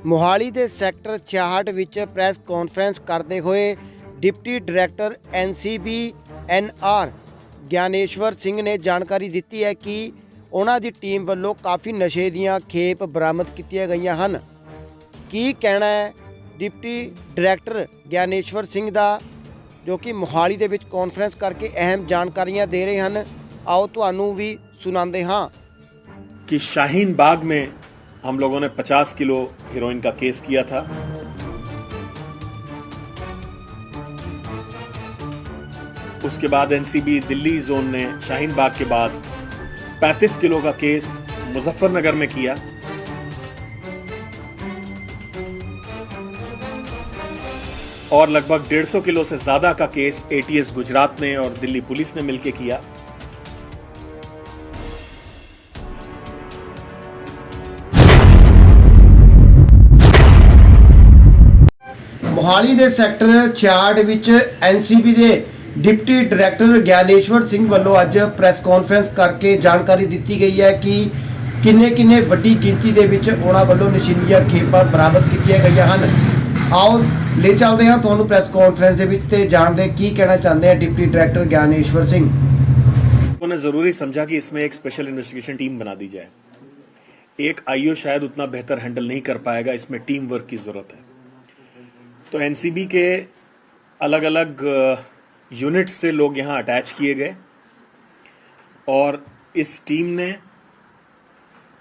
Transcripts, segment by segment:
मोहाली के सैक्टर 66 विच press conference करते हुए deputy director NCB-NR Dnyaneshwar Singh ने जानकारी दी है कि उन्हों की टीम वालों काफ़ी नशे दीयां खेप बरामद कीतियां गईयां हन। की कहना है डिप्टी डायरैक्टर ज्ञानेश्वर सिंह का, जो कि मोहाली दे विच कॉन्फ्रेंस करके अहम जानकारियां दे रहे हैं। आओ तुहानू भी सुनाते हाँ कि शाहीन बाग में हम लोगों ने 50 किलो हीरोइन का केस किया था। उसके बाद एनसीबी दिल्ली जोन ने शाहीन बाग के बाद 35 किलो का केस मुजफ्फरनगर में किया। और लगभग 150 किलो से ज्यादा का केस एटीएस गुजरात ने और दिल्ली पुलिस ने मिलकर किया। मोहाली के सैक्टर 66 विच NCB के डिप्टी डायरैक्टर ज्ञानेश्वर सिंह वालों अज प्रैस कॉन्फ्रेंस करके जानकारी दी गई है कि किन्ने वड्डी गिनती के विच उन्हां वालों नशीलियां खेपां बरामद कीतियां गईयां हन। आओ ले चलते हैं तुहानूं प्रैस कॉन्फ्रेंस दे विच ते जानते की कहना चाहते हैं डिप्टी डायरैक्टर ज्ञानेश्वर सिंह। उन्होंने जरूरी समझा कि इसमें एक स्पेशल इन्वेस्टिगेशन टीम बना दी जाए। एक आईओ शायद उतना बेहतर हैंडल नहीं कर पाएगा, इसमें टीम वर्क की जरूरत है। तो एनसीबी के अलग अलग यूनिट से लोग यहां अटैच किए गए और इस टीम ने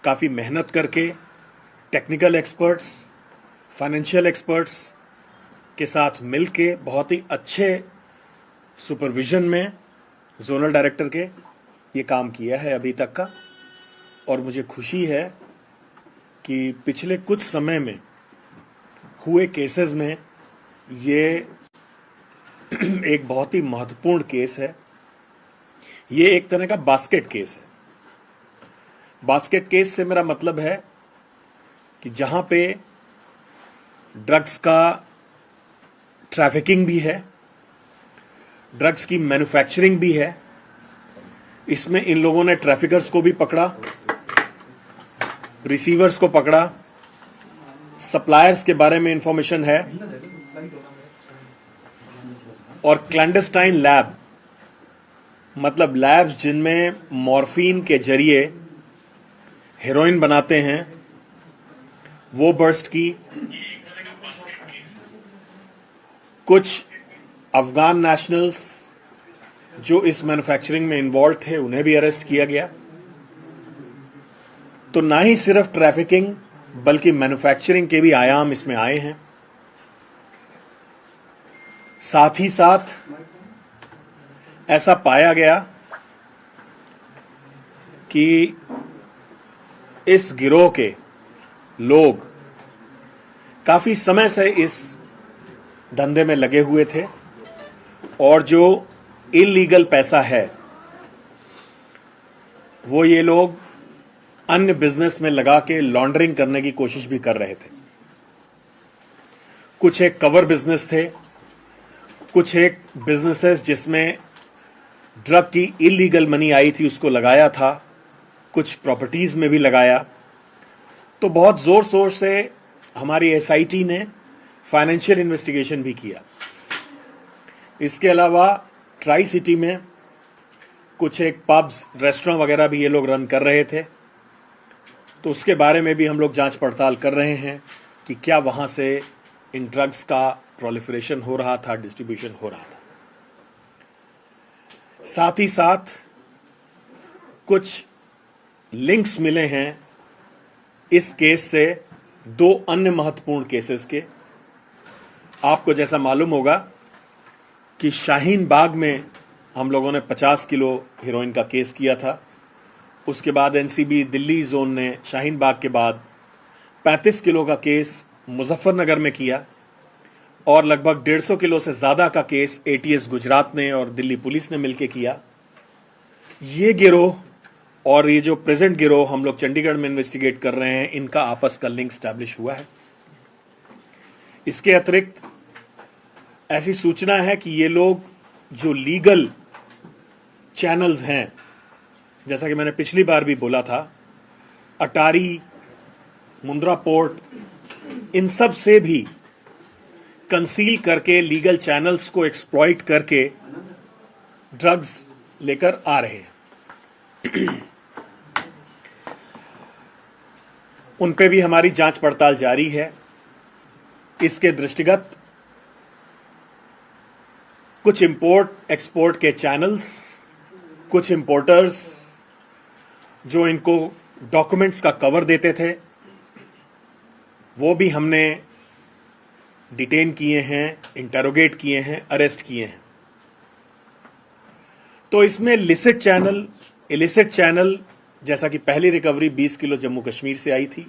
काफी मेहनत करके टेक्निकल एक्सपर्ट्स, फाइनेंशियल एक्सपर्ट्स के साथ मिलके बहुत ही अच्छे सुपरविजन में जोनल डायरेक्टर के ये काम किया है अभी तक का। और मुझे खुशी है कि पिछले कुछ समय में हुए केसेस में ये एक बहुत ही महत्वपूर्ण केस है। ये एक तरह का बास्केट केस है। बास्केट केस से मेरा मतलब है कि जहां पे ड्रग्स का ट्रैफिकिंग भी है, ड्रग्स की मैन्युफैक्चरिंग भी है। इसमें इन लोगों ने ट्रैफिकर्स को भी पकड़ा, रिसीवर्स को पकड़ा, सप्लायर्स के बारे में इंफॉर्मेशन है और क्लैंडस्टाइन लैब, मतलब लैब्स जिनमें मॉर्फिन के जरिए हेरोइन बनाते हैं, वो बर्स्ट की। कुछ अफगान नेशनल्स जो इस मैन्युफैक्चरिंग में इन्वॉल्व थे उन्हें भी अरेस्ट किया गया। तो ना ही सिर्फ ट्रैफिकिंग बल्कि मैन्युफैक्चरिंग के भी आयाम इसमें आए हैं। साथ ही साथ ऐसा पाया गया कि इस गिरोह के लोग काफी समय से इस धंधे में लगे हुए थे और जो इलीगल पैसा है वो ये लोग अन्य बिजनेस में लगा के लॉन्ड्रिंग करने की कोशिश भी कर रहे थे। कुछ एक कवर बिजनेस थे, कुछ एक बिजनेसेस जिसमें ड्रग की इलीगल मनी आई थी उसको लगाया था, कुछ प्रॉपर्टीज में भी लगाया। तो बहुत जोर शोर से हमारी एसआईटी ने फाइनेंशियल इन्वेस्टिगेशन भी किया। इसके अलावा ट्राई सिटी में कुछ एक पब्स, रेस्टोरेंट वगैरह भी ये लोग रन कर रहे थे। तो उसके बारे में भी हम लोग जांच पड़ताल कर रहे हैं कि क्या वहां से इन ड्रग्स का प्रोलिफरेशन हो रहा था, डिस्ट्रीब्यूशन हो रहा था। साथ ही साथ कुछ लिंक्स मिले हैं इस केस से दो अन्य महत्वपूर्ण केसेस के। आपको जैसा मालूम होगा कि शाहीन बाग में हम लोगों ने 50 किलो हीरोइन का केस किया था। उसके बाद एनसीबी दिल्ली जोन ने शाहीन बाग के बाद 35 किलो का केस मुजफ्फरनगर में किया और लगभग 150 किलो से ज्यादा का केस एटीएस गुजरात ने और दिल्ली पुलिस ने मिलकर किया। ये गिरोह और ये जो प्रेजेंट गिरोह हम लोग चंडीगढ़ में इन्वेस्टिगेट कर रहे हैं, इनका आपस का लिंक स्टैब्लिश हुआ है। इसके अतिरिक्त ऐसी सूचना है कि ये लोग जो लीगल चैनल्स हैं, जैसा कि मैंने पिछली बार भी बोला था, अटारी, मुंद्रा पोर्ट, इन सब से भी कंसील करके लीगल चैनल्स को एक्सप्लॉइट करके ड्रग्स लेकर आ रहे हैं। उन पे भी हमारी जांच पड़ताल जारी है। इसके दृष्टिगत कुछ इंपोर्ट एक्सपोर्ट के चैनल्स, कुछ इंपोर्टर्स जो इनको डॉक्यूमेंट्स का कवर देते थे, वो भी हमने डिटेन किए हैं, इंटरोगेट किए हैं, अरेस्ट किए हैं। तो इसमें लिसिट चैनल, इलिसिट चैनल, जैसा कि पहली रिकवरी 20 किलो जम्मू कश्मीर से आई थी,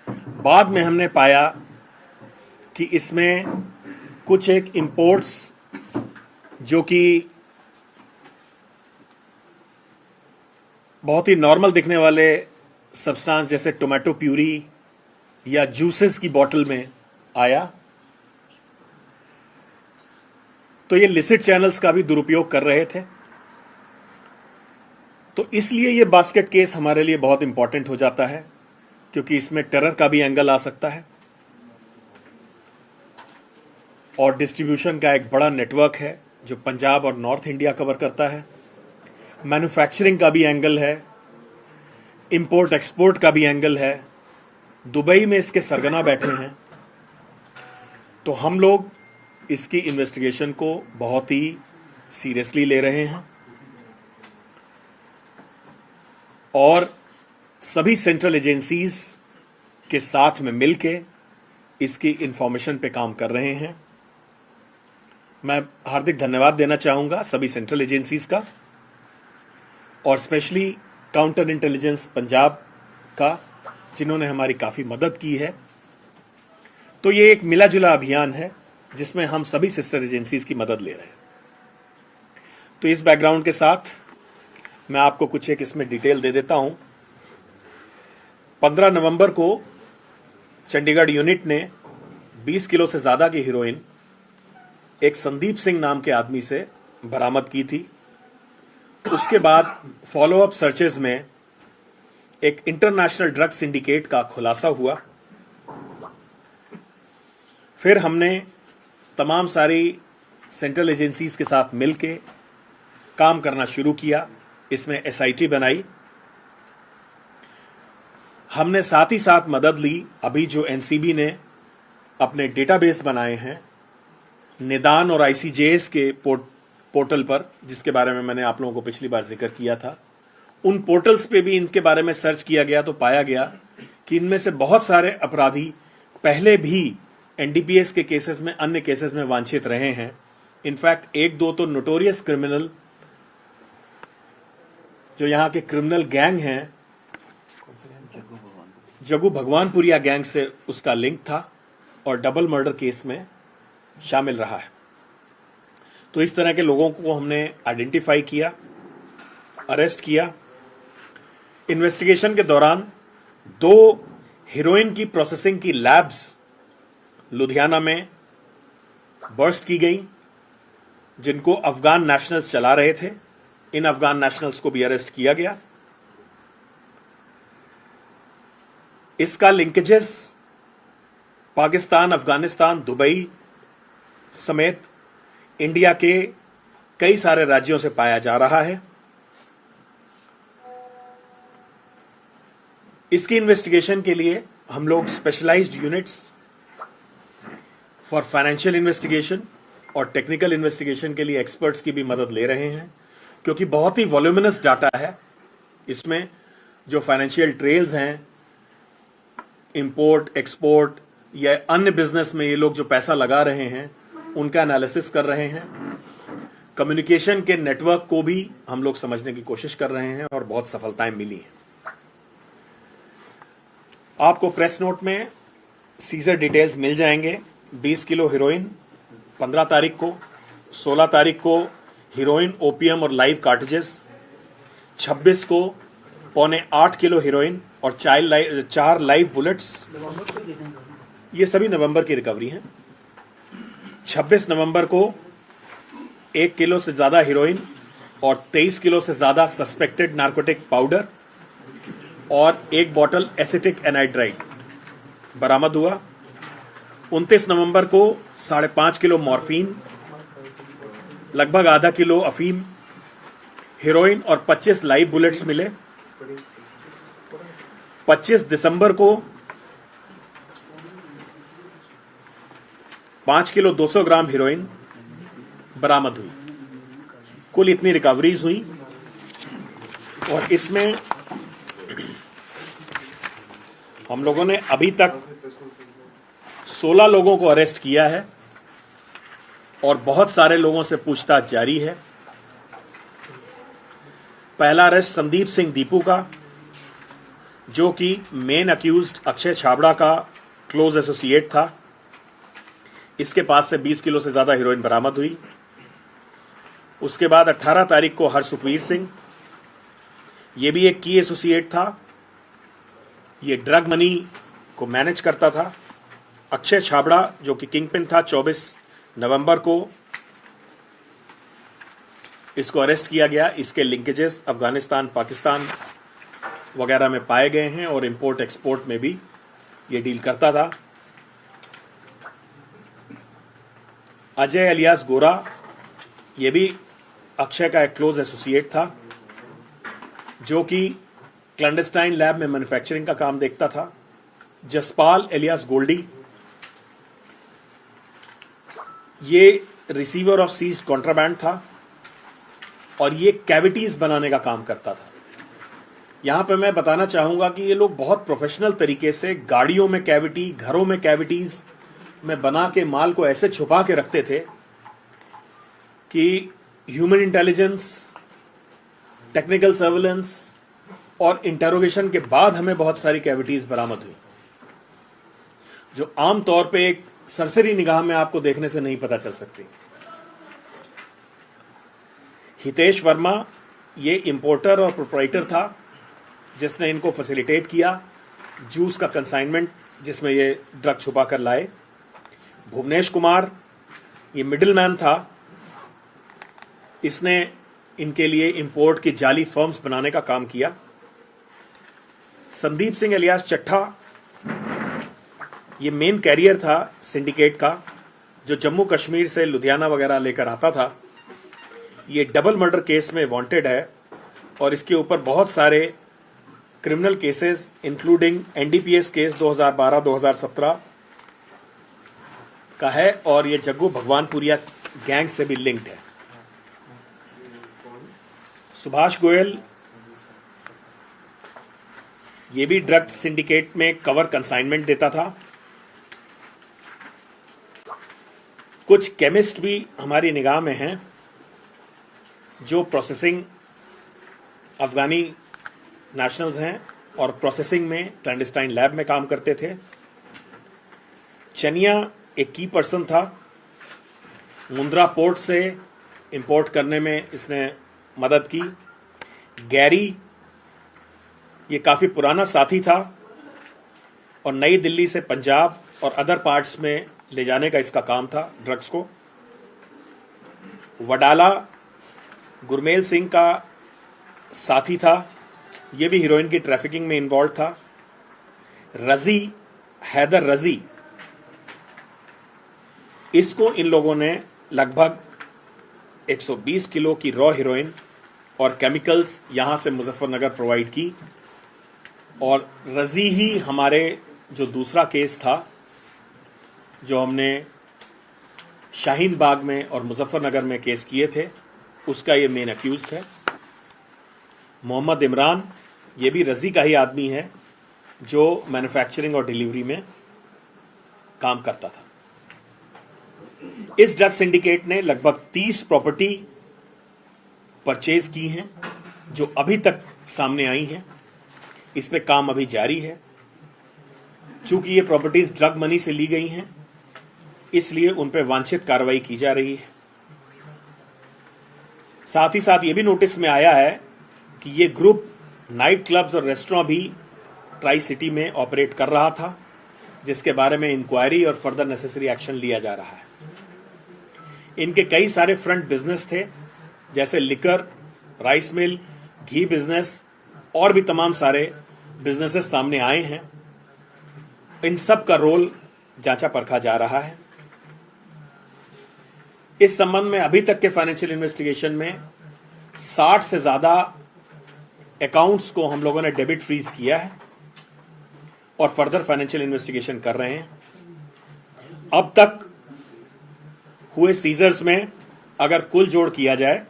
बाद में हमने पाया कि इसमें कुछ एक इंपोर्ट्स जो कि बहुत ही नॉर्मल दिखने वाले सब्सटेंस जैसे टोमेटो प्यूरी या जूसेस की बोतल में आया, तो ये लिसिट चैनल्स का भी दुरुपयोग कर रहे थे। तो इसलिए ये बास्केट केस हमारे लिए बहुत इंपॉर्टेंट हो जाता है, क्योंकि इसमें टेरर का भी एंगल आ सकता है और डिस्ट्रीब्यूशन का एक बड़ा नेटवर्क है जो पंजाब और नॉर्थ इंडिया कवर करता है। मैन्युफैक्चरिंग का भी एंगल है, इंपोर्ट एक्सपोर्ट का भी एंगल है। दुबई में इसके सरगना बैठे हैं। तो हम लोग इसकी इन्वेस्टिगेशन को बहुत ही सीरियसली ले रहे हैं और सभी सेंट्रल एजेंसीज के साथ में मिलके इसकी इंफॉर्मेशन पे काम कर रहे हैं। मैं हार्दिक धन्यवाद देना चाहूंगा सभी सेंट्रल एजेंसीज का और स्पेशली काउंटर इंटेलिजेंस पंजाब का, जिन्होंने हमारी काफी मदद की है। तो ये एक मिला जुला अभियान है जिसमें हम सभी सिस्टर एजेंसीज की मदद ले रहे हैं। तो इस बैकग्राउंड के साथ मैं आपको कुछ एक इसमें डिटेल दे देता हूं। 15 नवंबर को चंडीगढ़ यूनिट ने 20 किलो से ज्यादा की हीरोइन एक संदीप सिंह नाम के आदमी से बरामद की थी। उसके बाद फॉलोअप सर्चेज में एक इंटरनेशनल ड्रग सिंडिकेट का खुलासा हुआ। फिर हमने तमाम सारी सेंट्रल एजेंसीज के साथ मिलके काम करना शुरू किया। इसमें एसआईटी बनाई। हमने साथ ही साथ मदद ली, अभी जो एनसीबी ने अपने डेटाबेस बनाए हैं निदान और आईसीजेएस के पोर्टल पर, जिसके बारे में मैंने आप लोगों को पिछली बार जिक्र किया था, उन पोर्टल्स पे भी इनके बारे में सर्च किया गया तो पाया गया कि इनमें से बहुत सारे अपराधी पहले भी एनडीपीएस के केसेस में, अन्य केसेस में वांछित रहे हैं। इनफैक्ट एक दो तो नोटोरियस क्रिमिनल जो यहां के क्रिमिनल गैंग हैं, जग्गू भगवानपुरिया गैंग से उसका लिंक था और डबल मर्डर केस में शामिल रहा है। तो इस तरह के लोगों को हमने आइडेंटिफाई किया, अरेस्ट किया। इन्वेस्टिगेशन के दौरान 2 हीरोइन की प्रोसेसिंग की लैब्स लुधियाना में बर्स्ट की गई, जिनको अफगान नेशनल्स चला रहे थे। इन अफगान नेशनल्स को भी अरेस्ट किया गया। इसका लिंकेजेस पाकिस्तान, अफगानिस्तान, दुबई समेत इंडिया के कई सारे राज्यों से पाया जा रहा है। इसकी इन्वेस्टिगेशन के लिए हम लोग specialized units for financial investigation और टेक्निकल इन्वेस्टिगेशन के लिए एक्सपर्ट्स की भी मदद ले रहे हैं, क्योंकि बहुत ही वॉल्यूमिनस डाटा है इसमें। जो फाइनेंशियल ट्रेल्स हैं, इंपोर्ट एक्सपोर्ट या अन्य बिजनेस में ये लोग जो पैसा लगा रहे हैं, उनका एनालिसिस कर रहे हैं। कम्युनिकेशन के नेटवर्क को भी हम लोग समझने की कोशिश कर रहे हैं और बहुत सफलताएं मिली हैं। आपको प्रेस नोट में सीजर डिटेल्स मिल जाएंगे। 20 किलो हीरोइन 15 तारीख को, 16 तारीख को हीरोइन, ओपीएम और लाइव कार्ट्रिजेस, 26 को 7.25 किलो हीरोइन और 4 लाइव बुलेट्स। ये सभी नवंबर की रिकवरी है। 26 नवंबर को 1 किलो से ज्यादा हीरोइन और 23 किलो से ज्यादा सस्पेक्टेड नार्कोटिक पाउडर और 1 बॉटल एसिटिक एनाइड्राइड बरामद हुआ। 29 नवंबर को 5.5 किलो मॉर्फिन, लगभग आधा किलो अफीम, हेरोइन और 25 लाइव बुलेट्स मिले। 25 दिसंबर को 5 किलो 200 ग्राम हेरोइन बरामद हुई। कुल इतनी रिकवरीज हुई और इसमें हम लोगों ने अभी तक 16 लोगों को अरेस्ट किया है और बहुत सारे लोगों से पूछताछ जारी है। पहला अरेस्ट संदीप सिंह दीपू का, जो कि मेन अक्यूज्ड अक्षय छाबड़ा का क्लोज एसोसिएट था। इसके पास से 20 किलो से ज्यादा हेरोइन बरामद हुई। उसके बाद 18 तारीख को हरसुखवीर सिंह, ये भी एक की एसोसिएट था। ये ड्रग मनी को मैनेज करता था। अक्षय छाबड़ा जो कि किंगपिन था, 24 नवंबर को इसको अरेस्ट किया गया। इसके लिंकेजेस अफगानिस्तान, पाकिस्तान वगैरह में पाए गए हैं और इंपोर्ट एक्सपोर्ट में भी ये डील करता था। अजय अलियास गोरा, ये भी अक्षय का एक क्लोज एसोसिएट था, जो कि क्लैंडस्टाइन लैब में मैन्युफैक्चरिंग का काम देखता था। जसपाल एलियास गोल्डी, ये रिसीवर ऑफ सीज्ड कॉन्ट्राबैंड था और ये कैविटीज बनाने का काम करता था। यहां पे मैं बताना चाहूंगा कि ये लोग बहुत प्रोफेशनल तरीके से गाड़ियों में कैविटी, घरों में कैविटीज में बना के माल को ऐसे छुपा के रखते थे कि ह्यूमन इंटेलिजेंस, टेक्निकल सर्वेलेंस और इंटेरोगेशन के बाद हमें बहुत सारी कैविटीज बरामद हुई, जो आमतौर पे एक सरसरी निगाह में आपको देखने से नहीं पता चल सकती। हितेश वर्मा, ये इंपोर्टर और प्रोप्राइटर था जिसने इनको फैसिलिटेट किया, जूस का कंसाइनमेंट जिसमें ये ड्रग छुपा कर लाए। भुवनेश कुमार, ये मिडिलमैन था, इसने इनके लिए इंपोर्ट की जाली फर्म्स बनाने का काम किया। संदीप सिंह एलियास चट्ठा, ये मेन कैरियर था सिंडिकेट का, जो जम्मू कश्मीर से लुधियाना वगैरह लेकर आता था। ये डबल मर्डर केस में वांटेड है और इसके ऊपर बहुत सारे criminal cases including NDPS case 2012-2017 का है और ये जग्गू भगवानपुरिया गैंग से भी लिंक्ड है। सुभाष गोयल, ये भी ड्रग सिंडिकेट में कवर कंसाइनमेंट देता था। कुछ केमिस्ट भी हमारी निगाह में हैं जो प्रोसेसिंग अफगानी नेशनल्स हैं और प्रोसेसिंग में क्लैंडस्टाइन लैब में काम करते थे। चनिया एक की पर्सन था, मुंद्रा पोर्ट से इंपोर्ट करने में इसने मदद की। गैरी, ये काफी पुराना साथी था और नई दिल्ली से पंजाब और अदर पार्ट्स में ले जाने का इसका काम था ड्रग्स को। वडाला गुरमेल सिंह का साथी था, ये भी हीरोइन की ट्रैफिकिंग में इन्वॉल्व था। रजी, हैदर रजी, इसको इन लोगों ने लगभग 120 किलो की रॉ हीरोइन और केमिकल्स यहां से मुजफ्फरनगर प्रोवाइड की। और रजी ही हमारे जो दूसरा केस था जो हमने शाहीन बाग में और मुजफ्फरनगर में केस किए थे, उसका ये मेन अक्यूज्ड है। मोहम्मद इमरान, ये भी रजी का ही आदमी है जो मैन्युफैक्चरिंग और डिलीवरी में काम करता था। इस ड्रग सिंडिकेट ने लगभग 30 प्रॉपर्टी परचेज की हैं जो अभी तक सामने आई हैं। इस पे काम अभी जारी है। चूंकि ये प्रॉपर्टीज ड्रग मनी से ली गई हैं, इसलिए उन पे वांछित कार्रवाई की जा रही है। साथ ही साथ ये भी नोटिस में आया है कि ये ग्रुप नाइट क्लब्स और रेस्टोरेंट भी ट्राई सिटी में ऑपरेट कर रहा था, जिसके बारे में इंक्वायरी और फर्दर नेसेसरी एक्शन लिया जा रहा है। इनके कई सारे फ्रंट बिजनेस थे, जैसे लिकर, राइस मिल, घी बिजनेस और भी तमाम सारे बिजनेसेस सामने आए हैं। इन सब का रोल जांचा परखा जा रहा है। इस संबंध में अभी तक के फाइनेंशियल इन्वेस्टिगेशन में 60 से ज्यादा अकाउंट्स को हम लोगों ने डेबिट फ्रीज किया है और फर्दर फाइनेंशियल इन्वेस्टिगेशन कर रहे हैं। अब तक हुए सीजर्स में अगर कुल जोड़ किया जाए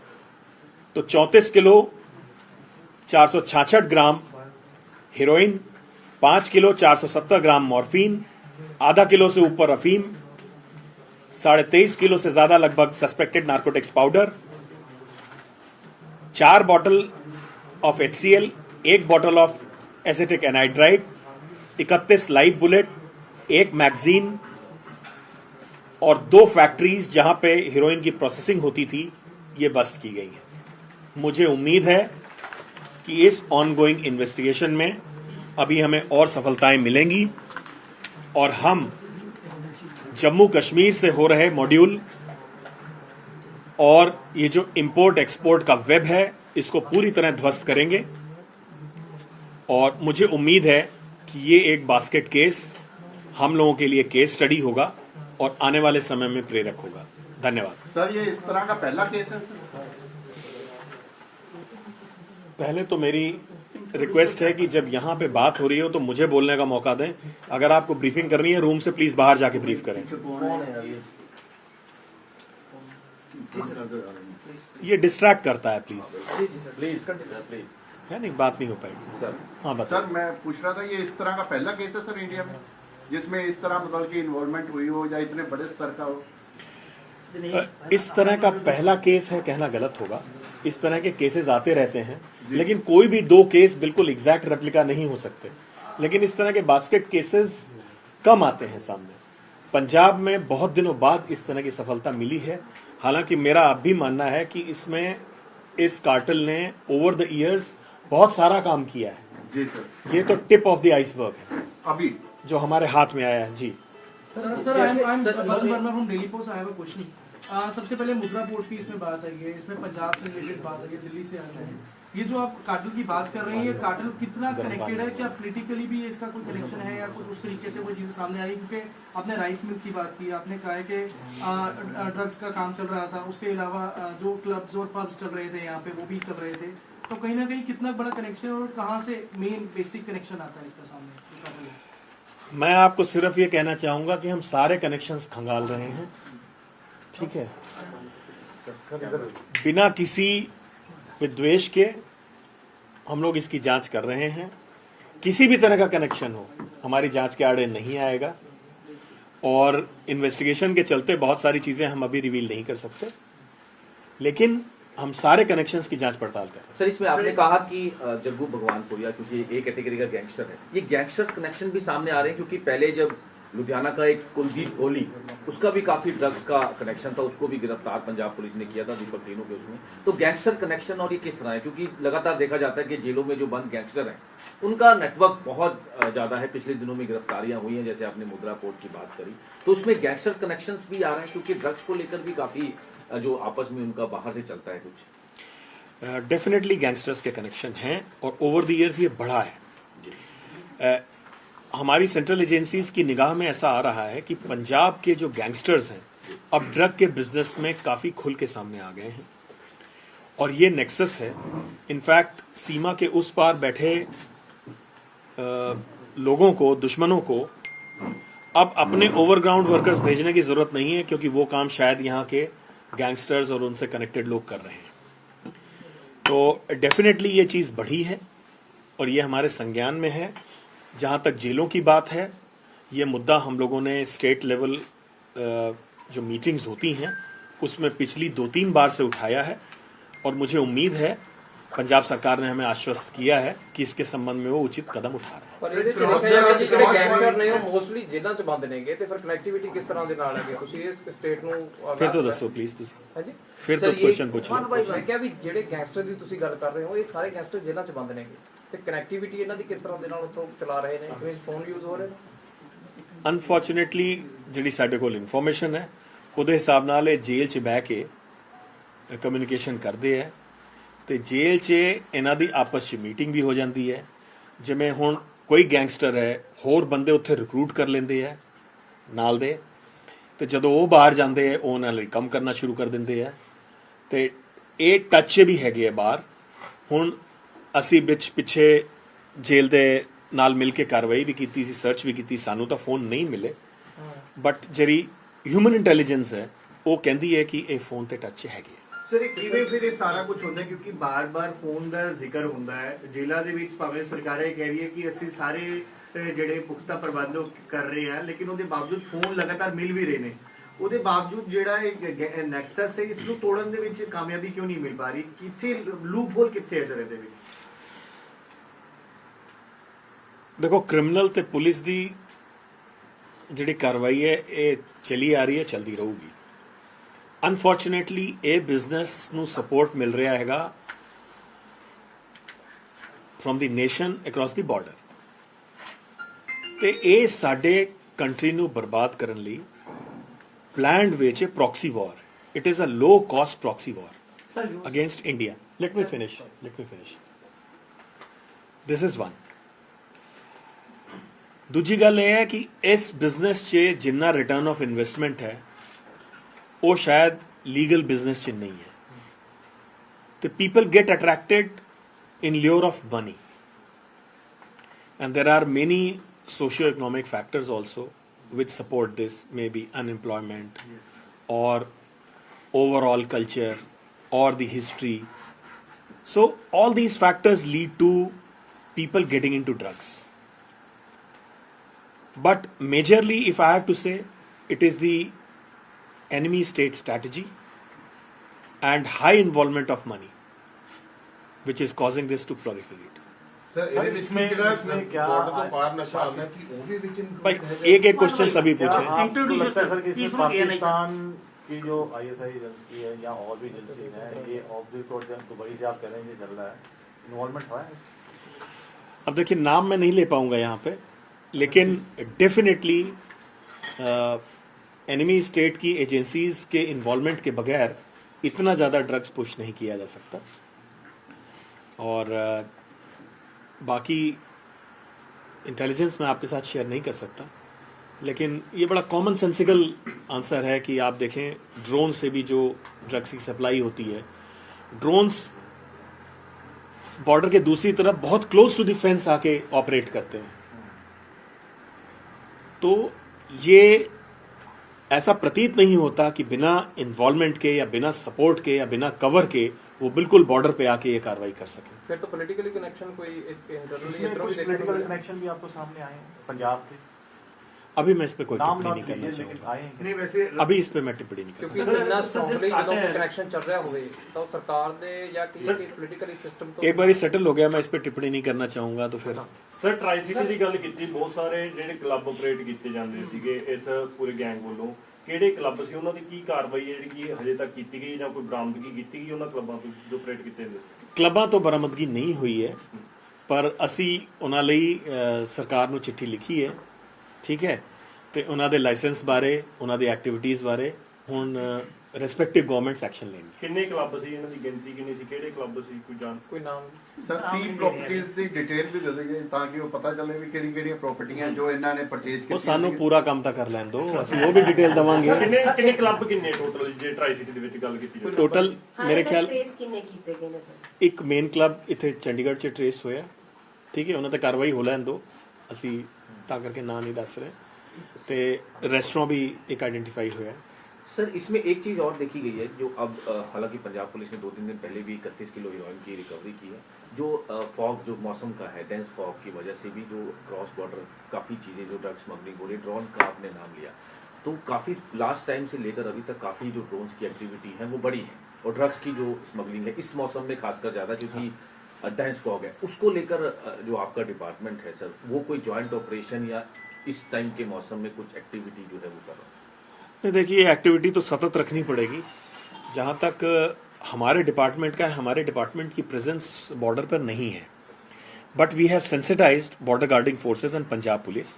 तो 34 किलो 466 ग्राम हेरोइन, 5 किलो 470 ग्राम मॉर्फिन, आधा किलो से ऊपर अफीम, 23.5 किलो से ज्यादा लगभग suspected narcotics powder, 4 bottle of HCl, 1 bottle of acetic anhydride, 31 live bullet, 1 magazine और 2 फैक्ट्रीज जहां पे हीरोइन की प्रोसेसिंग होती थी, ये बस्ट की गई है। मुझे उम्मीद है कि इस ऑनगोइंग इन्वेस्टिगेशन में अभी हमें और सफलताएं मिलेंगी और हम जम्मू कश्मीर से हो रहे मॉड्यूल और ये जो इंपोर्ट एक्सपोर्ट का वेब है इसको पूरी तरह ध्वस्त करेंगे। और मुझे उम्मीद है कि ये एक बास्केट केस हम लोगों के लिए केस स्टडी होगा और आने वाले समय में प्रेरक होगा। धन्यवाद। सर, ये इस तरह का पहला केस है? पहले तो मेरी रिक्वेस्ट है कि जब यहां पे बात हो रही हो तो मुझे बोलने का मौका दें। अगर आपको ब्रीफिंग करनी है रूम से प्लीज बाहर जाके ब्रीफ करें। ये डिस्ट्रैक्ट करता है, प्लीज है नहीं, बात नहीं हो पाएगी। हाँ बताइए। सर, मैं पूछ रहा था ये इस तरह का पहला केस है सर इंडिया में जिसमें इस तरह मतलब की इन्वॉल्वमेंट हुई हो या इतने बड़े स्तर का हो? इस तरह का पहला केस है कहना गलत होगा। इस तरह के केसेस आते रहते हैं, लेकिन कोई भी 2 केस बिल्कुल एग्जैक्ट रेप्लिका नहीं हो सकते। लेकिन इस तरह के बास्केट केसेस कम आते हैं सामने। पंजाब में बहुत दिनों बाद इस तरह की सफलता मिली है। हालांकि मेरा अब भी मानना है कि इसमें इस कार्टेल ने ओवर द ईयर्स बहुत सारा काम किया है। जी सर। ये तो टिप ऑफ द आइसबर्ग है अभी जो हमारे हाथ में आया है। जी सर, आई एम बसन Verma from daily post. I have a question. सबसे पहले मुद्रा पोर्ट की इसमें बात आई है, इसमें पंजाब से रिलेटेड बात आई है, दिल्ली से आता है। ये जो आप कार्टेल की बात कर रहे हैं, ये कार्टेल कितना कनेक्टेड है? क्या पॉलिटिकली भी इसका कोई कनेक्शन है या कुछ उस तरीके से कोई चीजें सामने आई? क्योंकि आपने राइस मिल की बात की, आपने कहा है कि ड्रग्स का काम चल रहा था, उसके अलावा जो क्लब्स और पब्स चल रहे थे यहाँ पे वो भी चल रहे थे। तो कहीं ना कहीं कितना बड़ा कनेक्शन और कहाँ से मेन बेसिक कनेक्शन आता है इसका सामने? मैं आपको सिर्फ ये कहना चाहूंगा कि हम सारे कनेक्शंस खंगाल रहे हैं, ठीक है, बिना किसी विद्वेष के हम लोग इसकी जांच कर रहे हैं। किसी भी तरह का कनेक्शन हो हमारी जांच के आड़े नहीं आएगा और इन्वेस्टिगेशन के चलते बहुत सारी चीजें हम अभी रिवील नहीं कर सकते, लेकिन हम सारे कनेक्शंस की जांच पड़ताल कर रहे हैं। सर, इसमें आपने कहा कि जग्गू भगवानपुरिया क्योंकि एक कैटेगरी का गैंगस्टर है, ये गैंगस्टर कनेक्शन भी सामने आ रहे हैं क्योंकि पहले जब लुधियाना का एक कुलदीप कोहली, उसका भी काफी ड्रग्स का कनेक्शन था, उसको भी गिरफ्तार पंजाब पुलिस ने किया था, दीपक तीनों के उसमें। तो गैंगस्टर कनेक्शन और ये किस तरह है? क्योंकि लगातार देखा जाता है कि जेलों में जो बंद गैंगस्टर हैं उनका नेटवर्क बहुत ज्यादा है। पिछले दिनों में गिरफ्तारियां हुई हैं, जैसे आपने मुद्रा पोर्ट की बात करी, तो उसमें गैंगस्टर कनेक्शन भी आ रहे हैं क्योंकि ड्रग्स को लेकर भी काफी जो आपस में उनका बाहर से चलता है कुछ। डेफिनेटली गैंगस्टर्स के कनेक्शन हैं और ओवर द इयर्स ये बढ़ा है। हमारी सेंट्रल एजेंसीज की निगाह में ऐसा आ रहा है कि पंजाब के जो गैंगस्टर्स हैं अब ड्रग के बिजनेस में काफी खुल के सामने आ गए हैं और ये नेक्सस है। इनफैक्ट सीमा के उस पार बैठे लोगों को, दुश्मनों को अब अपने ओवरग्राउंड वर्कर्स भेजने की जरूरत नहीं है क्योंकि वो काम शायद यहाँ के गैंगस्टर्स और उनसे कनेक्टेड लोग कर रहे हैं। तो डेफिनेटली ये चीज बढ़ी है और ये हमारे संज्ञान में है। जहां तक जेलों की बात है, ये मुद्दा हम लोगों ने स्टेट लेवल जो मीटिंग्स होती हैं उसमें पिछली 2-3 बार से उठाया है और मुझे उम्मीद है पंजाब सरकार ने हमें आश्वस्त किया है कि इसके संबंध में वो उचित कदम उठा रहे हैं। ਪਰ ਇਹਦੇ ਚ ਲਿਖਿਆ ਹੈ ਕਿ ਜਿਹੜੇ ਗੈਂਗਸਟਰ ਨੇ ਉਹ ਮੋਸਟਲੀ ਜੇਲ੍ਹਾਂ ਚ ਬੰਦ ਨੇਗੇ ਤੇ ਫਿਰ ਕਨੈਕਟੀਵਿਟੀ ਕਿਸ ਤਰ੍ਹਾਂ ਦੇ ਨਾਲ ਹੈਗੇ? ਤੁਸੀਂ ਇਸ ਸਟੇਟ ਨੂੰ ਫਿਰ ਤੋਂ ਦੱਸੋ ਪਲੀਜ਼ ਤੁਸੀਂ। ਹਾਂਜੀ, ਫਿਰ ਤੋਂ ਕੁਐਸਚਨ ਪੁੱਛ ਲਓ। ਮੈਂ ਕਿਹਾ ਵੀ ਜਿਹੜੇ ਗੈਂਗਸਟਰ ਦੀ ਤੁਸੀਂ ਗੱਲ ਕਰ ਰਹੇ ਹੋ ਇਹ ਸਾਰੇ ਗੈਂਗਸਟਰ ਜੇਲ੍ਹਾਂ ਚ ਬੰਦ ਨੇਗੇ ਤੇ ਕਨੈਕਟੀਵਿਟੀ ਇਹਨਾਂ ਦੀ ਕਿਸ ਤਰ੍ਹਾਂ ਦੇ ਨਾਲ ਉੱਥੋਂ ਚਲਾ ਰਹੇ ਨੇ? ਜਿਵੇਂ ਫੋਨ ਯੂਜ਼ ਹੋ ਰਹੇ ਨੇ? ਅਨਫੋਰਚੂਨੇਟਲੀ ਜਿਹੜੀ ਸਾਡੇ ਕੋਲ ਇਨਫੋਰਮੇਸ਼ਨ ਹੈ ਉਹਦੇ ਹਿਸਾਬ ਨਾਲ ਇਹ ਜੇਲ੍ਹ 'ਚ ਬਹਿ ਕੇ ਕਮਿਊਨੀਕੇਸ਼ਨ ਕਰਦੇ ਹੈ ਤੇ ਜੇਲ੍ਹ 'ਚ ਇਹਨਾਂ ਦੀ ਆਪਸ 'ਚ ਮੀਟਿੰਗ ਵੀ ਹੋ ਜਾਂਦੀ ਹੈ। ਜਿਵੇਂ ਹੁਣ ਕੋਈ ਗੈਂਗਸਟਰ ਹੈ ਹੋਰ ਬੰਦੇ ਉੱਥੇ ਰਿਕਰੂਟ ਕਰ ਲੈਂਦੇ ਹੈ ਨਾਲ ਦੇ, ਤੇ ਜਦੋਂ ਉਹ ਬਾਹਰ ਜਾਂਦੇ ਆ ਉਹ ਉਹਨਾਂ ਲਈ ਕੰਮ ਕਰਨਾ ਸ਼ੁਰੂ ਕਰ ਦਿੰਦੇ ਆ, ਤੇ ਇਹ ਟੱਚ ਵੀ ਹੈਗੇ ਆ ਬਾਹਰ। ਹੁਣ ਅਸੀਂ ਵਿੱਚ ਪਿੱਛੇ ਜੇਲ੍ਹ ਦੇ ਨਾਲ ਮਿਲ ਕੇ ਕਾਰਵਾਈ ਵੀ ਕੀਤੀ ਸੀ, ਸਰਚ ਵੀ ਕੀਤੀ, ਸਾਨੂੰ ਤਾਂ ਫੋਨ ਨਹੀਂ ਮਿਲੇ, ਬਟ ਜਿਹੜੀ ਹਿਊਮਨ ਇੰਟੈਲੀਜੈਂਸ ਹੈ ਉਹ ਕਹਿੰਦੀ ਹੈ ਕਿ ਇਹ ਫੋਨ ਤੇ ਟੱਚ ਹੈਗੇ ਆ। ਸਰ ਇਹ ਕਿਵੇਂ ਫਿਰ ਇਹ ਸਾਰਾ ਕੁਝ ਹੁੰਦਾ ਹੈ? ਕਿਉਂਕਿ ਬਾਰ-ਬਾਰ ਫੋਨ ਦਾ ਜ਼ਿਕਰ ਹੁੰਦਾ ਹੈ ਜੇਲ੍ਹਾਂ ਦੇ ਵਿੱਚ, ਭਾਵੇਂ ਸਰਕਾਰ ਇਹ ਕਹਿ ਰਹੀ ਹੈ ਕਿ ਅਸੀਂ ਸਾਰੇ ਜਿਹੜੇ ਪੁਖਤਾ ਪ੍ਰਬੰਧ ਕਰ ਰਹੇ ਹਾਂ, ਲੇਕਿਨ ਉਹਦੇ ਬਾਵਜੂਦ ਫੋਨ ਲਗਾਤਾਰ ਮਿਲ ਵੀ ਰਹੇ ਨੇ। ਉਹਦੇ ਬਾਵਜੂਦ ਜਿਹੜਾ ਇਹ ਨੈਕਸਸ ਹੈ ਇਸ ਨੂੰ ਤੋੜਨ ਦੇ ਵਿੱਚ ਕਾਮਯਾਬੀ ਕਿਉਂ ਨਹੀਂ ਮਿਲ ਪਾ ਰਹੀ? ਕਿੱਥੇ ਲੂਪ ਹੋਲ ਕਿੱਥੇ ਹੈ ਸਰ ਇਹਦੇ ਵਿੱਚ? ਦੇਖੋ, ਕ੍ਰਿਮੀਨਲ ਤੇ ਪੁਲਿਸ ਦੀ ਜਿਹੜੀ ਕਾਰਵਾਈ ਹੈ ਇਹ ਚਲੀ ਆ ਰਹੀ ਹੈ, ਚਲਦੀ ਰਹੂਗੀ। ਅਨਫੋਰਚੂਨੇਟਲੀ ਇਹ ਬਿਜ਼ਨਸ ਨੂੰ ਸਪੋਰਟ ਮਿਲ ਰਿਹਾ ਹੈਗਾ from the nation across the border, ਤੇ ਇਹ ਸਾਡੇ ਕੰਟਰੀ ਨੂੰ ਬਰਬਾਦ ਕਰਨ ਲਈ planned ਵਿੱਚ ਇਹ proxy war. It is a low cost proxy war against India. Let me finish. This is one. ਦੂਜੀ ਗੱਲ ਇਹ ਹੈ ਕਿ ਇਸ ਬਿਜ਼ਨਸ 'ਚ ਜਿੰਨਾ ਰਿਟਰਨ ਆਫ ਇਨਵੈਸਟਮੈਂਟ ਹੈ ਉਹ ਸ਼ਾਇਦ ਲੀਗਲ ਬਿਜ਼ਨਸ 'ਚ ਨਹੀਂ ਹੈ, ਤੇ people get attracted in lure of money, and there are many socio-economic factors also which support this, maybe unemployment or overall culture or the history. So all these factors lead to people getting into drugs. But majorly, if I have to say, it is the enemy state strategy and high involvement of money which is causing this to proliferate. Sir ਇਹਦੇ ਵਿੱਚ ਜਿਹੜਾ border ਤੋਂ ਪਾਰ ਨਸ਼ਾ ਆਉਂਦਾ ਕਿ ਉਹ ਵੀ ਵਿੱਚ भाई एक एक क्वेश्चन सभी पूछे। आपको लगता है सर कि इसमें पाकिस्तान की जो ISI एजेंसी है या और भी एजेंसी है, ये ऑफ द रिकॉर्ड दुबई से आप कह रहे हैं ये चल रहा है, इन्वॉल्वमेंट हुआ है? अब देखिए, नाम मैं नहीं ले पाऊंगा यहाँ पे, लेकिन डेफिनेटली एनिमी स्टेट की एजेंसीज के इन्वॉल्वमेंट के बगैर इतना ज़्यादा ड्रग्स पुश नहीं किया जा सकता। और बाकी इंटेलिजेंस मैं आपके साथ शेयर नहीं कर सकता, लेकिन ये बड़ा कॉमन सेंसिकल आंसर है कि आप देखें ड्रोन से भी जो ड्रग्स की सप्लाई होती है, ड्रोन्स बॉर्डर के दूसरी तरफ बहुत क्लोज टू द फेंस आके ऑपरेट करते हैं, तो ये ऐसा प्रतीत नहीं होता कि बिना इन्वॉल्वमेंट के या बिना सपोर्ट के या बिना कवर के वो बिल्कुल बॉर्डर पे आके ये कार्रवाई कर सके। फिर तो पॉलिटिकली कनेक्शन कोई इसमें कुछ पॉलिटिकल कनेक्शन भी आपको सामने आए हैं पंजाब के? अभी मैं इस पे कोई नाम टिप्पणी not नहीं करना लिए, लेकिन चाहूंगा, आए हैं। ਨਹੀਂ ਵੈਸੇ अभी इस पे मैं टिप्पणी नहीं ਕਿਉਂਕਿ करूंगा। ਇੰਨਾ ਸਟ੍ਰੋਂਗਲੀ ਜਦੋਂ ਕੋਈ ਕਨੈਕਸ਼ਨ ਚੱਲ ਰਿਹਾ ਹੋਵੇ ਤਾਂ ਉਹ ਸਰਕਾਰ ਦੇ ਜਾਂ ਕਿਸੇ ਪੋਲੀਟੀਕਲੀ ਸਿਸਟਮ ਤੋਂ एक बार सेटल हो गया, मैं इस पे टिप्पणी नहीं करना चाहूंगा, तो फिर ਸਰ ਟ੍ਰਾਈਸਿਟੀ ਦੀ ਗੱਲ ਕੀਤੀ, ਬਹੁਤ ਸਾਰੇ ਜਿਹੜੇ ਕਲੱਬ ਆਪਰੇਟ ਕੀਤੇ ਜਾਂਦੇ ਸੀਗੇ ਇਸ ਪੂਰੇ ਗੈਂਗ ਵੱਲੋਂ, ਕਿਹੜੇ ਕਲੱਬ ਸੀ, ਉਹਨਾਂ ਦੀ ਕੀ ਕਾਰਵਾਈ ਹੈ ਜਿਹੜੀ ਕਿ ਹਜੇ ਤੱਕ ਕੀਤੀ ਗਈ ਜਾਂ ਕੋਈ ਬਰਾਮਦਗੀ ਕੀਤੀ ਗਈ ਉਹਨਾਂ ਕਲੱਬਾਂ ਤੋਂ ਜੋ ਆਪਰੇਟ ਕੀਤੇ ਜਾਂਦੇ ਸੀ? ਕਲੱਬਾਂ ਤੋਂ ਬਰਾਮਦਗੀ ਨਹੀਂ ਹੋਈ ਹੈ, ਪਰ ਅਸੀਂ ਉਹਨਾਂ ਲਈ ਸਰਕਾਰ ਨੂੰ ਚਿੱਠੀ ਲਿਖੀ ਹੈ, ਠੀਕ ਹੈ, ਤੇ ਉਹਨਾਂ ਦੇ ਲਾਇਸੈਂਸ ਬਾਰੇ, ਉਹਨਾਂ ਦੀ ਐਕਟੀਵਿਟੀਜ਼ ਬਾਰੇ ਹੁਣ ਰਿਸਪੈਕਟਿਵ ਗਵਰਨਮੈਂਟਸ ਐਕਸ਼ਨ ਲੈਣਗੇ। ਕਿੰਨੇ ਕਲੱਬ ਸੀ, ਇਹਨਾਂ ਦੀ ਗਿਣਤੀ ਕਿੰਨੀ ਸੀ, ਕਿਹੜੇ ਕਲੱਬ ਸੀ, ਕੋਈ ਨਾਮ? ਸਰ 30 ਪ੍ਰਾਪਰਟੀਆਂ ਦੀ ਡਿਟੇਲ ਵੀ ਦੇ ਦਿਓ ਤਾਂ ਕਿ ਉਹ ਪਤਾ ਚੱਲੇ ਵੀ ਕਿਹੜੀਆਂ ਪ੍ਰਾਪਰਟੀਆਂ ਜੋ ਇਹਨਾਂ ਨੇ ਪਰਚੇਜ਼ ਉਹ ਕੀਤੀਆਂ। ਸਾਨੂੰ ਪੂਰਾ ਕੰਮ ਤਾਂ ਕਰ ਲੈਣ ਦਿਓ, ਅਸੀਂ ਉਹ ਵੀ ਡਿਟੇਲ ਦਵਾਂਗੇ। ਕਿੰਨੇ ਕਲੱਬ ਕਿੰਨੇ ਟੋਟਲ ਜੇ ਟ੍ਰਾਈਸਿਟੀ ਦੇ ਵਿੱਚ ਗੱਲ ਕੀਤੀ ਜਾਵੇ? ਟੋਟਲ ਮੇਰੇ ਖਿਆਲ ਟ੍ਰੇਸ ਕਿੰਨੇ ਕੀਤੇ ਗਏ ਨੇ? ਇੱਕ ਮੇਨ ਕਲੱਬ ਇੱਥੇ ਚੰਡੀਗੜ੍ਹ 'ਚ ਟ੍ਰੇਸ ਹੋਇਆ, ਠੀਕ ਹੈ, ਉਹਨਾਂ ਤੇ ਕਾਰਵਾਈ ਹੋ ਲੈਣ ਦਿਓ, ਅਸੀਂ ਤਾਂ ਕਰਕੇ ਨਾਂ ਨਹੀਂ ਦੱਸ ਰਹੇ, ਤੇ रेस्टोरेंट भी एक आइडेंटिफाई हुआ है। सर इसमें एक चीज और देखी गई है जो अब हालांकि पंजाब पुलिस ने 2-3 दिन पहले भी 31 किलो हेरोइन की रिकवरी की है, जो फॉग जो मौसम का है, डेंस फॉग की वजह से भी जो क्रॉस बॉर्डर काफ़ी चीज़ें जो ड्रग स्मगलिंग हो रही, ड्रोन का आपने नाम लिया, तो काफ़ी लास्ट टाइम से लेकर अभी तक काफ़ी जो ड्रोन्स की एक्टिविटी है वो बढ़ी है, और ड्रग्स की जो स्मगलिंग है इस मौसम में खासकर ज़्यादा, क्योंकि डेंस फॉग है, उसको लेकर जो आपका डिपार्टमेंट है सर, वो कोई जॉइंट ऑपरेशन या इस टाइम के मौसम में कुछ एक्टिविटी जो है वो कर रहा है? देखिए, एक्टिविटी तो सतत रखनी पड़ेगी। जहाँ तक हमारे डिपार्टमेंट का है, हमारे डिपार्टमेंट की प्रेजेंस बॉर्डर पर नहीं है, but we have sensitized border guarding forces and Punjab police.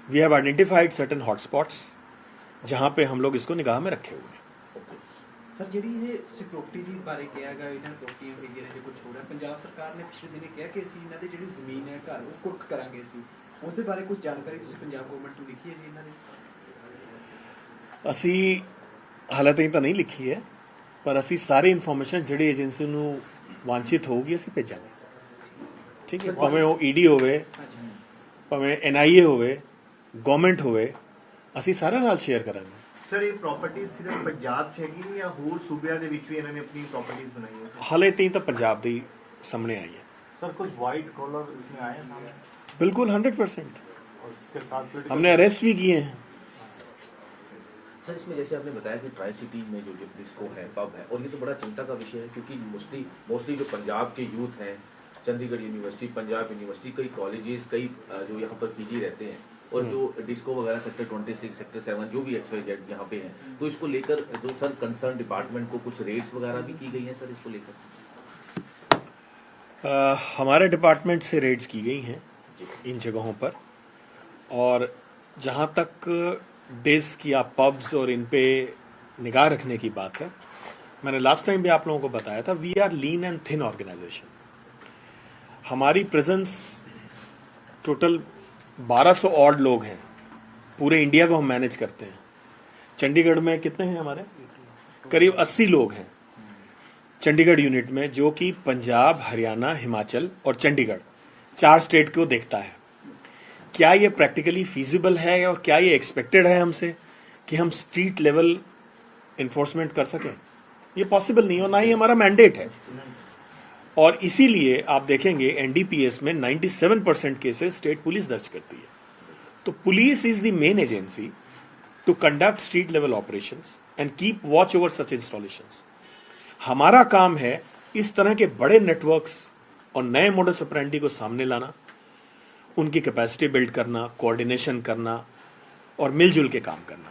We have identified certain hotspots जहाँ पे हम लोग इसको निगाह में रखे हुए हैं। ਸਰ ਜਿਹੜੀ ਇਹ ਤੁਸੀਂ ਪ੍ਰੋਪਰਟੀ ਦੀ ਬਾਰੇ ਕਿਹਾ ਗਿਆ, ਇਹਨਾਂ ਪ੍ਰੋਪਰਟੀਆਂ ਹੈਗੀਆਂ ਨੇ ਜੇ ਕੁਝ ਹੋ ਰਿਹਾ, ਪੰਜਾਬ ਸਰਕਾਰ ਨੇ ਪਿਛਲੇ ਦਿਨੇ ਕਿਹਾ ਕਿ ਅਸੀਂ ਇਹਨਾਂ ਦੀ ਜਿਹੜੀ ਜ਼ਮੀਨ ਹੈ, ਘਰ, ਉਹ ਕੁਰਕ ਕਰਾਂਗੇ ਅਸੀਂ, ਉਸ ਦੇ ਬਾਰੇ ਕੁਝ ਜਾਣਕਾਰੀ ਤੁਸੀਂ ਪੰਜਾਬ ਗਵਰਨਮੈਂਟ ਨੂੰ ਲਿਖੀ ਹੈ ਜੀ ਇਹਨਾਂ ਦੀ? ਅਸੀਂ ਹਾਲੇ ਤਾਈਂ ਤਾਂ ਨਹੀਂ ਲਿਖੀ ਹੈ, ਪਰ ਅਸੀਂ ਸਾਰੀ ਇਨਫੋਰਮੇਸ਼ਨ ਜਿਹੜੀ ਏਜੰਸੀ ਨੂੰ ਵਾਂਛਿਤ ਹੋਊਗੀ ਅਸੀਂ ਭੇਜਾਂਗੇ। ਠੀਕ ਹੈ, ਭਾਵੇਂ ਉਹ ਈਡੀ ਹੋਵੇ, ਭਾਵੇਂ NIA ਹੋਵੇ, ਗਵਰਨਮੈਂਟ ਹੋਵੇ, ਅਸੀਂ ਸਾਰਿਆਂ ਨਾਲ ਸ਼ੇਅਰ ਕਰਾਂਗੇ। ਸਰ ਇਹ ਪ੍ਰਾਪਰਟੀ ਸਿਰਫ ਪੰਜਾਬ 'ਚ ਹੈਗੀ ਜਾਂ ਹੋਰ ਸੂਬਿਆਂ ਦੇ ਵਿੱਚ ਵੀ ਇਹਨਾਂ ਨੇ ਆਪਣੀ ਪ੍ਰਾਪਰਟੀਜ਼ ਬਣਾਈ ਹੈ? ਹਾਲੇ ਤਾਈਂ ਤਾਂ ਪੰਜਾਬ ਦੀ ਸਾਹਮਣੇ आई है। सर कुछ व्हाइट कॉलर इसमें आए हैं सामने? बिल्कुल 100%। और इसके साथ हमने अरेस्ट भी किए हैं। सर इसमें जैसे आपने बताया कि ट्राई सिटी में जो डिस्को है, पब है, और ये तो बड़ा चिंता का विषय है क्योंकि मोस्टली जो पंजाब के यूथ हैं, चंडीगढ़ यूनिवर्सिटी, पंजाब यूनिवर्सिटी, कई कॉलेजेस, कई जो यहाँ पर PG रहते हैं, और जो डिस्को वगैरह सेक्टर 26, सेक्टर 7 जो भी XYZ यहाँ पे हैं, तो इसको लेकर जो सर कंसर्न डिपार्टमेंट को कुछ रेड्स वगैरह भी की गई हैं सर इसको लेकर? हमारे डिपार्टमेंट से रेड्स की गई हैं इन जगहों पर, और जहाँ तक डिस्क या पब्स और इन पे निगाह रखने की बात है, मैंने लास्ट टाइम भी आप लोगों को बताया था, we are lean and thin organization. हमारी प्रेजेंस टोटल 1200 ऑड लोग हैं, पूरे इंडिया को हम मैनेज करते हैं। चंडीगढ़ में कितने हैं हमारे? करीब 80 लोग हैं चंडीगढ़ यूनिट में, जो कि पंजाब, हरियाणा, हिमाचल और चंडीगढ़ 4 स्टेट को देखता है। क्या ये प्रैक्टिकली फीजिबल है और क्या ये एक्सपेक्टेड है हमसे कि हम स्ट्रीट लेवल इन्फोर्समेंट कर सकें? ये पॉसिबल नहीं, और ना ही हमारा मैंडेट है। और इसीलिए आप देखेंगे NDPS में 97% केसेस स्टेट पुलिस दर्ज करती है। तो police is the main agency to conduct street level operations and keep watch over such installations. हमारा काम है इस तरह के बड़े नेटवर्क्स और नए मोडस ऑपरेंडी को सामने लाना, उनकी कैपेसिटी बिल्ड करना, कोऑर्डिनेशन करना और मिलजुल के काम करना।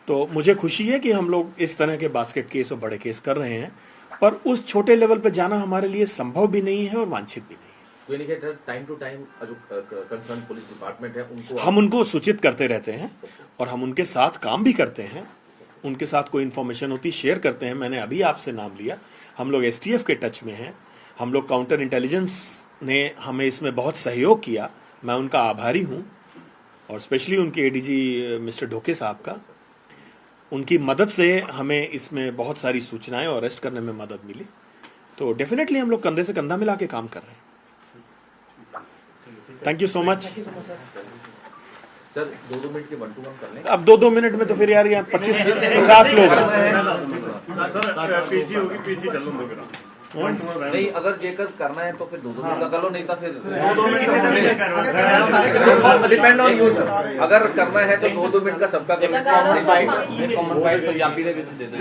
तो मुझे खुशी है कि हम लोग इस तरह के बास्केट केस और बड़े केस कर रहे हैं, पर उस छोटे लेवल पर जाना हमारे लिए संभव भी नहीं है और वांछित भी नहीं है। टाइम टू टाइम जो कंसर्न पुलिस डिपार्टमेंट है हम उनको सूचित करते रहते हैं, और हम उनके साथ काम भी करते हैं। उनके साथ कोई इन्फॉर्मेशन होती शेयर करते हैं। मैंने अभी आपसे नाम लिया, हम लोग STF के टच में हैं, हम लोग काउंटर इंटेलिजेंस ने हमें इसमें बहुत सहयोग किया, मैं उनका आभारी हूं, और स्पेशली उनके ADG मिस्टर ढोके साहब का, उनकी मदद से हमें इसमें बहुत सारी सूचनाएं और अरेस्ट करने में मदद मिली। तो डेफिनेटली हम लोग कंधे से कंधा मिला के काम कर रहे हैं। Thank you so much sir. 2-2 minute के 1-to-1 कर लें। अब 2-2 मिनट में तो फिर यार यहाँ 25-50 लोग हैं। PC चल लो मेरा नहीं, अगर जेकर करना है तो फिर 2-2 मिनट का कर लो, नहीं तो फिर डिपेंड ऑन यू सर। अगर करना है तो 2-2 मिनट का सबका कर लो। कॉमन फाइल पंजाबी दे विच दे दो।